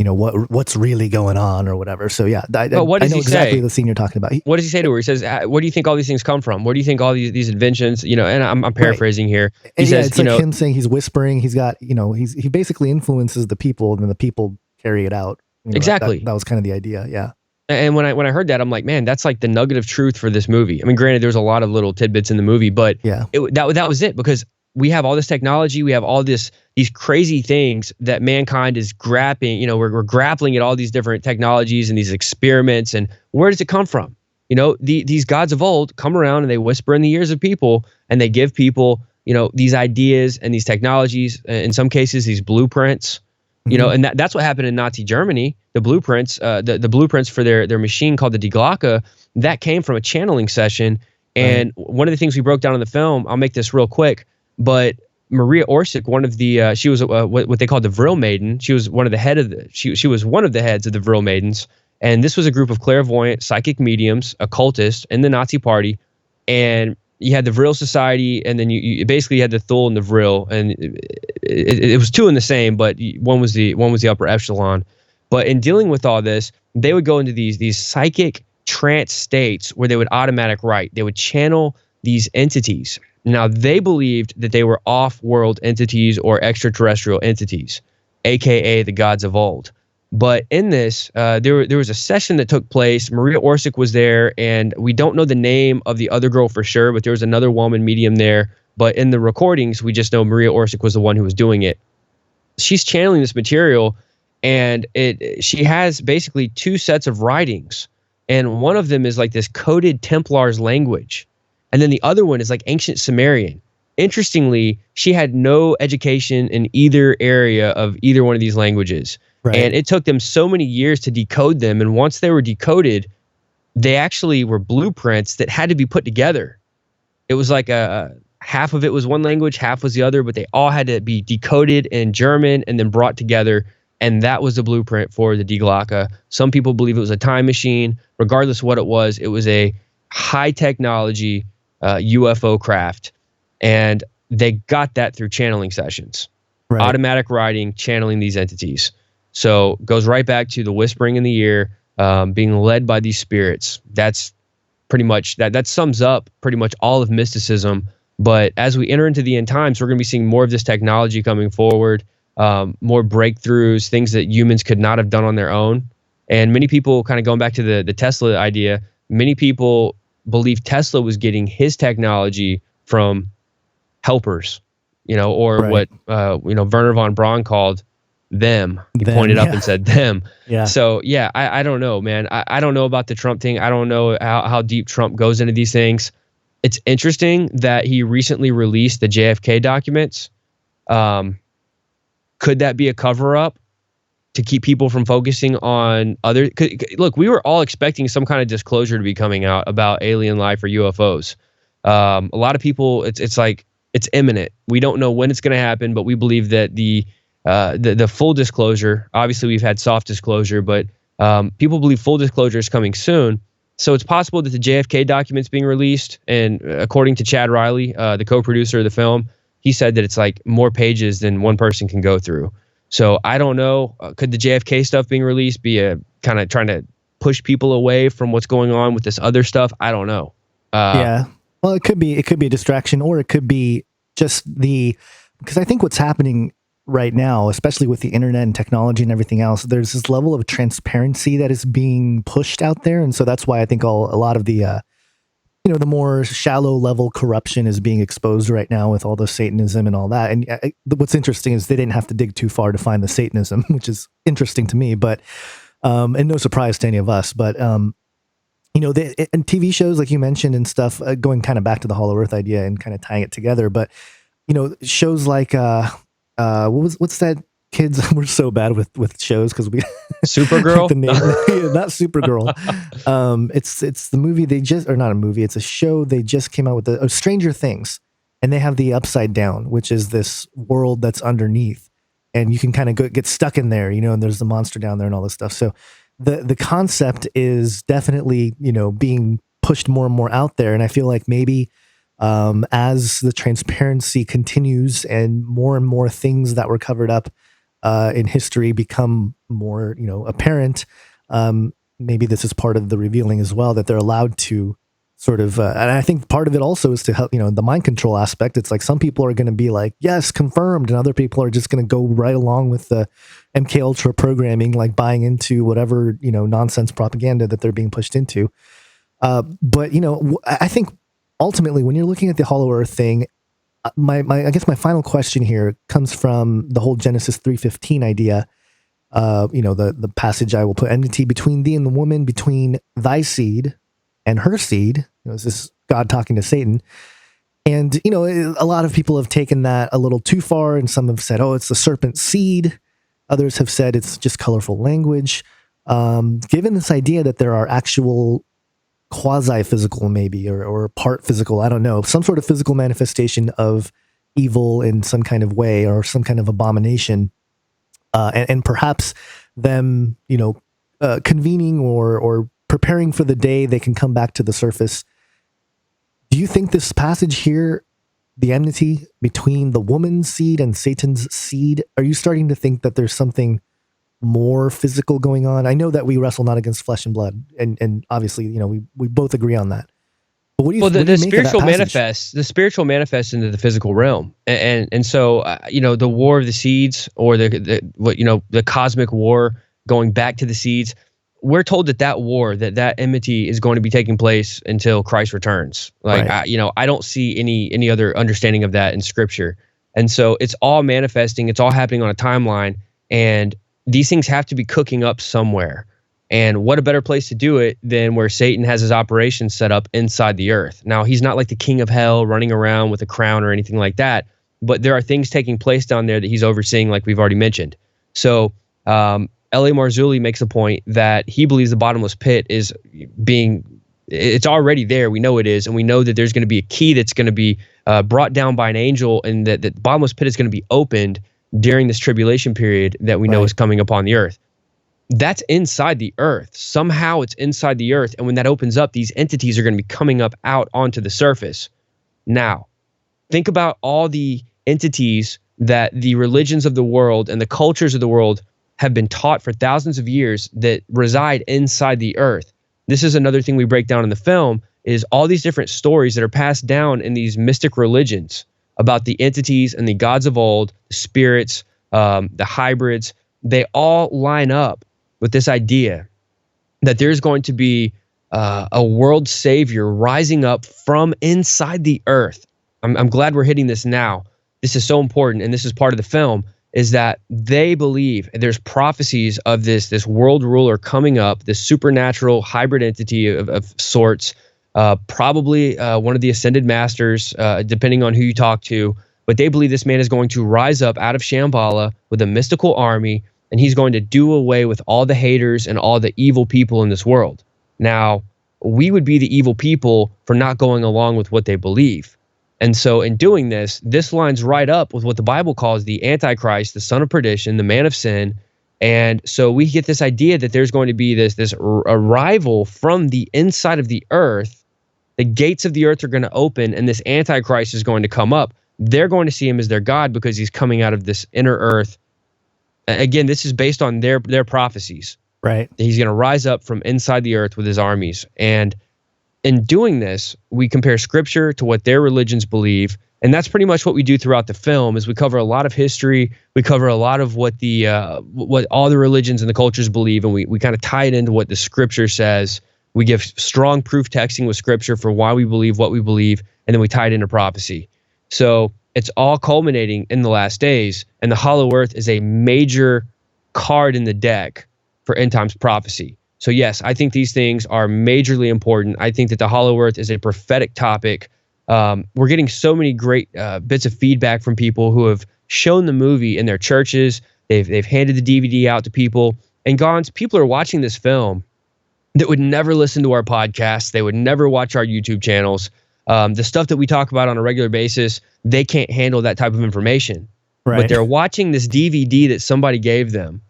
what's really going on or whatever. So yeah, I know exactly the scene you're talking about. What does he say to her? He says, "Where do you think all these things come from? Where do you think all these inventions?" You know, and I'm paraphrasing here. He says, it's like him saying, he's whispering. He's got, he basically influences the people, and then the people carry it out. Exactly. That was kind of the idea. Yeah. And when I heard that, I'm like, man, that's like the nugget of truth for this movie. I mean, granted, there's a lot of little tidbits in the movie, but yeah, that was it, because we have all this technology, we have all these crazy things that mankind is grappling. We're grappling at all these different technologies and these experiments. And where does it come from? These gods of old come around and they whisper in the ears of people, and they give people, these ideas and these technologies. In some cases, these blueprints. And that's what happened in Nazi Germany. The blueprints, the blueprints for their machine called the Die Glocke, that came from a channeling session. And one of the things we broke down in the film, I'll make this real quick, but Maria Orsic, one of the, she was what they called the Vril Maiden. She was one of the she was one of the heads of the Vril Maidens. And this was a group of clairvoyant, psychic mediums, occultists in the Nazi Party. And you had the Vril Society, and then you basically had the Thule and the Vril, and it was two in the same, but one was the upper echelon. But in dealing with all this, they would go into these psychic trance states where they would automatic write. They would channel these entities. Now, they believed that they were off-world entities or extraterrestrial entities, aka the gods of old. But in this, there was a session that took place. Maria Orsic was there, and we don't know the name of the other girl for sure, but there was another woman medium there. But in the recordings, we just know Maria Orsic was the one who was doing it. She's channeling this material, and she has basically two sets of writings. And one of them is like this coded Templar's language. And then the other one is like ancient Sumerian. Interestingly, she had no education in either area of either one of these languages. Right. And it took them so many years to decode them. And once they were decoded, they actually were blueprints that had to be put together. It was like half of it was one language, half was the other, but they all had to be decoded in German and then brought together. And that was the blueprint for the Die Glocke. Some people believe it was a time machine. Regardless of what it was a high technology UFO craft. And they got that through channeling sessions. Right. Automatic writing, channeling these entities. So goes right back to the whispering in the ear, being led by these spirits. That's pretty much, that sums up pretty much all of mysticism. But as we enter into the end times, we're going to be seeing more of this technology coming forward, more breakthroughs, things that humans could not have done on their own. And many people, kind of going back to the Tesla idea, many people believe Tesla was getting his technology from helpers, or right. What Wernher von Braun called them. He pointed up and said them. Yeah. So yeah, I don't know, man. I don't know about the Trump thing. I don't know how deep Trump goes into these things. It's interesting that he recently released the JFK documents. Could that be a cover-up to keep people from focusing on other? Look, we were all expecting some kind of disclosure to be coming out about alien life or UFOs. A lot of people, it's like it's imminent. We don't know when it's going to happen, but we believe that the full disclosure. Obviously, we've had soft disclosure, but people believe full disclosure is coming soon. So it's possible that the JFK documents being released, and according to Chad Riley, the co-producer of the film, he said that it's like more pages than one person can go through. So I don't know. Could the JFK stuff being released be a kind of trying to push people away from what's going on with this other stuff? I don't know. Yeah. Well, it could be a distraction, or it could be just because I think what's happening right now, especially with the internet and technology and everything else, there's this level of transparency that is being pushed out there. And so that's why I think a lot of the, the more shallow level corruption is being exposed right now with all the Satanism and all that. And what's interesting is they didn't have to dig too far to find the Satanism, which is interesting to me, but, and no surprise to any of us, but, and TV shows like you mentioned and stuff, going kind of back to the Hollow Earth idea and kind of tying it together. But, shows like, what's that? Kids, we're so bad with shows because we Supergirl. the name, not Supergirl. It's the movie or not a movie. It's a show they just came out with Stranger Things, and they have the Upside Down, which is this world that's underneath, and you can kind of get stuck in there, and there's the monster down there and all this stuff. So the concept is definitely being pushed more and more out there, and I feel like maybe. As the transparency continues and more things that were covered up in history become more, apparent, maybe this is part of the revealing as well, that they're allowed to sort of, and I think part of it also is to help, the mind control aspect. It's like some people are going to be like, yes, confirmed, and other people are just going to go right along with the MK Ultra programming, like buying into whatever, nonsense propaganda that they're being pushed into. But, I think ultimately, when you're looking at the Hollow Earth thing, I guess my final question here comes from the whole Genesis 3:15 idea. The passage, I will put enmity between thee and the woman, between thy seed and her seed. Is this God talking to Satan? And, a lot of people have taken that a little too far, and some have said, oh, it's the serpent seed. Others have said it's just colorful language. Given this idea that there are actual quasi-physical maybe or part physical, I don't know, some sort of physical manifestation of evil in some kind of way or some kind of abomination, and perhaps them convening or preparing for the day they can come back to the surface. Do you think this passage here, the enmity between the woman's seed and Satan's seed, are you starting to think that there's something more physical going on? I know that we wrestle not against flesh and blood, and obviously, we both agree on that. But what do you? Well, the spiritual manifests. The spiritual manifests into the physical realm, and so the war of the seeds, or the cosmic war going back to the seeds. We're told that war, that enmity is going to be taking place until Christ returns. Like, right. I don't see any other understanding of that in Scripture, and so it's all manifesting. It's all happening on a timeline, and these things have to be cooking up somewhere. And what a better place to do it than where Satan has his operations set up inside the earth. Now, he's not like the king of hell running around with a crown or anything like that, but there are things taking place down there that he's overseeing, like we've already mentioned. So L.A. Marzulli makes a point that he believes the bottomless pit is it's already there. We know it is, and we know that there's going to be a key that's going to be brought down by an angel, and that the bottomless pit is going to be opened during this tribulation period that we know is coming upon the earth. That's inside the earth. Somehow it's inside the earth. And when that opens up, these entities are going to be coming up out onto the surface. Now, think about all the entities that the religions of the world and the cultures of the world have been taught for thousands of years that reside inside the earth. This is another thing we break down in the film, is all these different stories that are passed down in these mystic religions about the entities and the gods of old, the spirits, the hybrids. They all line up with this idea that there's going to be a world savior rising up from inside the earth. I'm glad we're hitting this now. This is so important, and this is part of the film, is that they believe there's prophecies of this world ruler coming up, this supernatural hybrid entity of sorts, probably one of the ascended masters, depending on who you talk to. But they believe this man is going to rise up out of Shambhala with a mystical army, and he's going to do away with all the haters and all the evil people in this world. Now, we would be the evil people for not going along with what they believe. And so in doing this, this lines right up with what the Bible calls the Antichrist, the son of perdition, the man of sin. And so we get this idea that there's going to be this arrival from the inside of the earth. The gates of the earth are going to open, and this Antichrist is going to come up. They're going to see him as their God because he's coming out of this inner earth. Again, this is based on their prophecies. Right. He's going to rise up from inside the earth with his armies. And in doing this, we compare Scripture to what their religions believe, And that's pretty much what we do throughout the film. Is we cover a lot of history, we cover a lot of what the what all the religions and the cultures believe, and we kind of tie it into what the scripture says. We give strong proof texting with scripture for why we believe what we believe, and then we tie it into prophecy. So it's all culminating in the last days, and the hollow earth is a major card in the deck for end times prophecy. So yes, I think these things are majorly important. I think that the hollow earth is a prophetic topic. We're getting so many great bits of feedback from people who have shown the movie in their churches. They've handed the DVD out to people, and people are watching this film that would never listen to our podcasts. They would never watch our YouTube channels. The stuff that we talk about on a regular basis, they can't handle that type of information. Right. But they're watching this DVD that somebody gave them,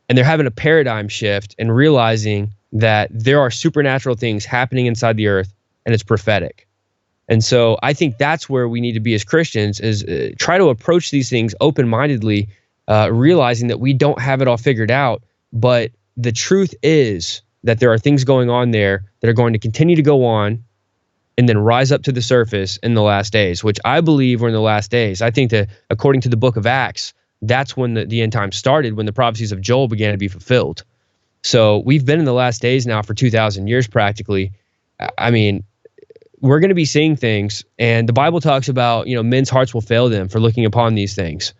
and they're having a paradigm shift and realizing that there are supernatural things happening inside the earth, and it's prophetic. And so I think that's where we need to be as Christians, is try to approach these things open-mindedly, realizing that we don't have it all figured out. But the truth is that there are things going on there that are going to continue to go on and then rise up to the surface in the last days, which I believe we're in the last days. I think that according to the book of Acts, that's when the end time started, when the prophecies of Joel began to be fulfilled. So we've been in the last days now for 2,000 years practically. I mean, we're going to be seeing things, and the Bible talks about, men's hearts will fail them for looking upon these things.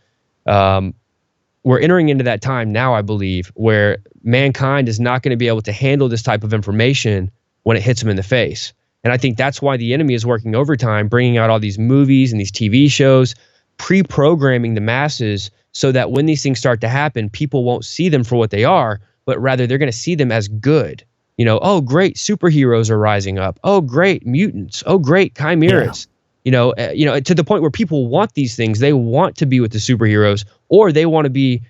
We're entering into that time now, I believe, where mankind is not going to be able to handle this type of information when it hits them in the face. And I think that's why the enemy is working overtime, bringing out all these movies and these TV shows, pre-programming the masses so that when these things start to happen, people won't see them for what they are, but rather they're going to see them as good. Oh, great, superheroes are rising up. Oh, great, mutants. Oh, great, chimeras. Yeah. To the point where people want these things. They want to be with the superheroes, or they want to be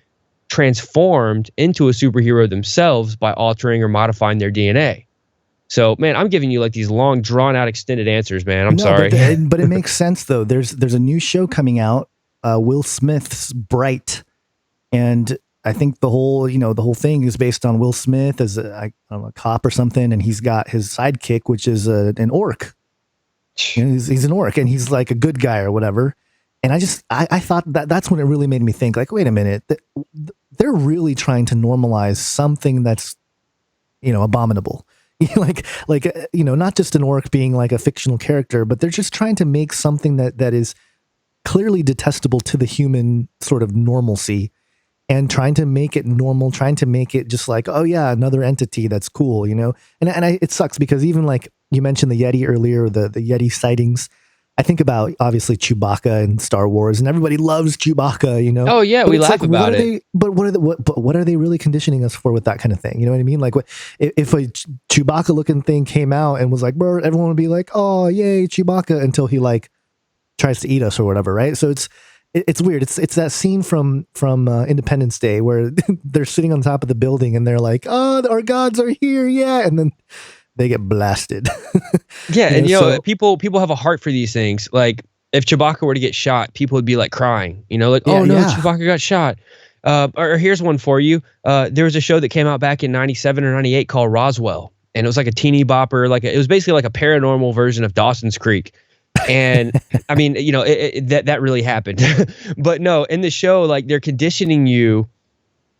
transformed into a superhero themselves by altering or modifying their DNA. So, man, I'm giving you like these long, drawn-out, extended answers, man. I'm sorry. But it makes sense, though. There's a new show coming out, Will Smith's Bright, and I think the whole thing is based on Will Smith as a cop or something, and he's got his sidekick, which is an orc. He's an orc, and he's like a good guy or whatever. And I thought that's when it really made me think, like, wait a minute, they're really trying to normalize something that's, abominable. Not just an orc being like a fictional character, but they're just trying to make something that is clearly detestable to the human sort of normalcy, and trying to make it normal, trying to make it just like, oh yeah, another entity that's cool, And it sucks because even like you mentioned the Yeti earlier, the Yeti sightings. I think about obviously Chewbacca and Star Wars, and everybody loves Chewbacca, Oh yeah, we laugh about it. But what are they really conditioning us for with that kind of thing? You know what I mean? Like, if a Chewbacca looking thing came out and was like, Byrd, everyone would be like, oh yay, Chewbacca, until he like tries to eat us or whatever, right? So it's weird. It's that scene from Independence Day where they're sitting on top of the building and they're like, oh, our gods are here, yeah, and then they get blasted. Yeah, and people have a heart for these things. Like if Chewbacca were to get shot, people would be like crying. Chewbacca got shot. Or here's one for you. There was a show that came out back in '97 or '98 called Roswell, and it was like a teeny bopper. It was basically like a paranormal version of Dawson's Creek. And I mean, that really happened. But no, in the show, like they're conditioning you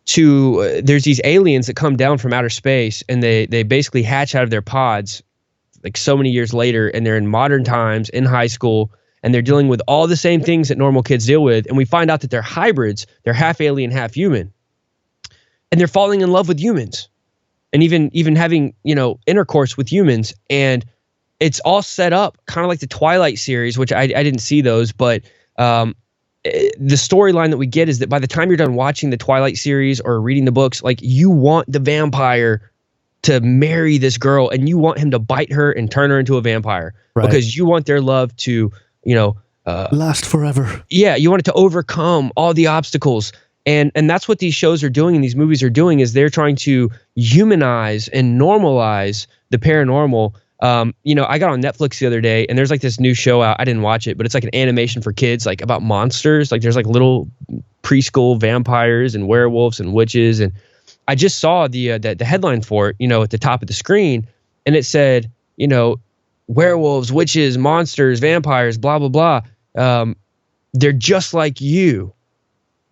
to there's these aliens that come down from outer space, and they basically hatch out of their pods like so many years later, and they're in modern times in high school, and they're dealing with all the same things that normal kids deal with. And we find out that they're hybrids. They're half alien, half human, and they're falling in love with humans, and even having intercourse with humans. And it's all set up kind of like the Twilight series, which I didn't see those, but the storyline that we get is that by the time you're done watching the Twilight series or reading the books, like you want the vampire to marry this girl, and you want him to bite her and turn her into a vampire, right? Because you want their love to, last forever. Yeah, you want it to overcome all the obstacles. And that's what these shows are doing and these movies are doing, is they're trying to humanize and normalize the paranormal. I got on Netflix the other day, and there's like this new show out. I didn't watch it, but it's like an animation for kids, like about monsters. Like there's like little preschool vampires and werewolves and witches. And I just saw the headline for it, at the top of the screen, and it said, werewolves, witches, monsters, vampires, blah, blah, blah. they're just like you, ...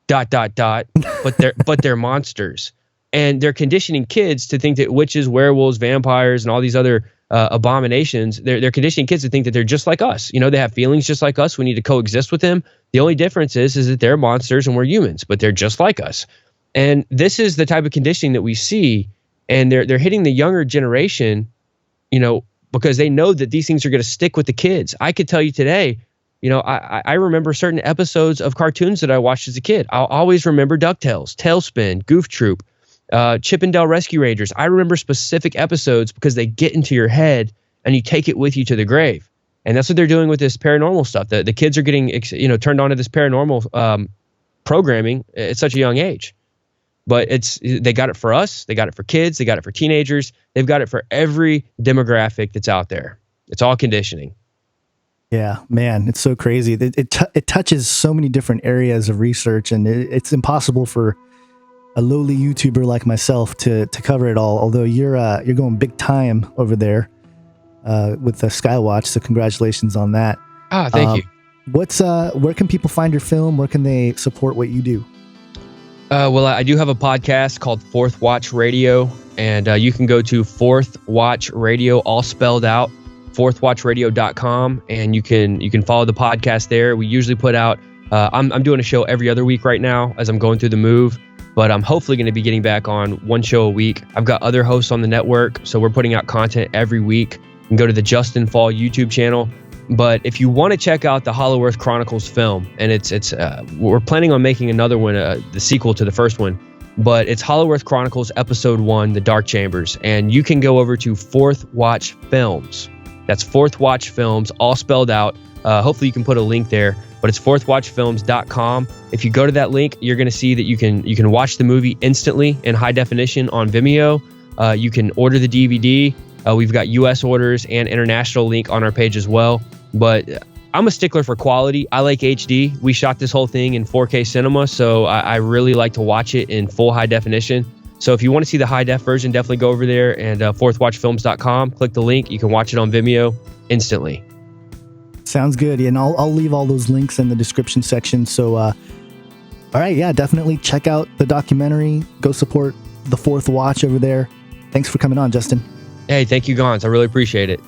but they're monsters. And they're conditioning kids to think that witches, werewolves, vampires, and all these other abominations, they're conditioning kids to think that they're just like us. They have feelings just like us. We need to coexist with them. The only difference is that they're monsters and we're humans, but they're just like us. And this is the type of conditioning that we see, and they're hitting the younger generation, because they know that these things are going to stick with the kids. I could tell you today, I remember certain episodes of cartoons that I watched as a kid. I'll always remember DuckTales, Tailspin, Goof Troop, Chip and Dale Rescue Rangers. I remember specific episodes because they get into your head and you take it with you to the grave. And that's what they're doing with this paranormal stuff. The kids are getting, turned on to this paranormal programming at such a young age. But they got it for us. They got it for kids. They got it for teenagers. They've got it for every demographic that's out there. It's all conditioning. Yeah, man, it's so crazy. It touches so many different areas of research, and it's impossible for a lowly YouTuber like myself to cover it all. Although you're going big time over there with the Skywatch, so congratulations on that. Thank you. Where can people find your film? Where can they support what you do? Well, I do have a podcast called Fourth Watch Radio, and you can go to Fourth Watch Radio, all spelled out, fourthwatchradio.com, and you can follow the podcast there. We usually put out, I'm doing a show every other week right now as I'm going through the move, but I'm hopefully going to be getting back on one show a week. I've got other hosts on the network, so we're putting out content every week. You can go to the Justen Faull YouTube channel. But if you want to check out the Hollow Earth Chronicles film, and we're planning on making another one, the sequel to the first one, but it's Hollow Earth Chronicles Episode 1, The Dark Chambers, and you can go over to Fourth Watch Films. That's Fourth Watch Films, all spelled out. Hopefully you can put a link there, but it's fourthwatchfilms.com. If you go to that link, you're going to see that you can watch the movie instantly in high definition on Vimeo. You can order the DVD. We've got U.S. orders and international link on our page as well. But I'm a stickler for quality. I like HD. We shot this whole thing in 4K cinema, so I really like to watch it in full high definition. So if you want to see the high def version, definitely go over there and fourthwatchfilms.com. Click the link. You can watch it on Vimeo instantly. Sounds good. And I'll leave all those links in the description section. So, all right, yeah, definitely check out the documentary. Go support the Fourth Watch over there. Thanks for coming on, Justin. Hey, thank you, Gons. I really appreciate it.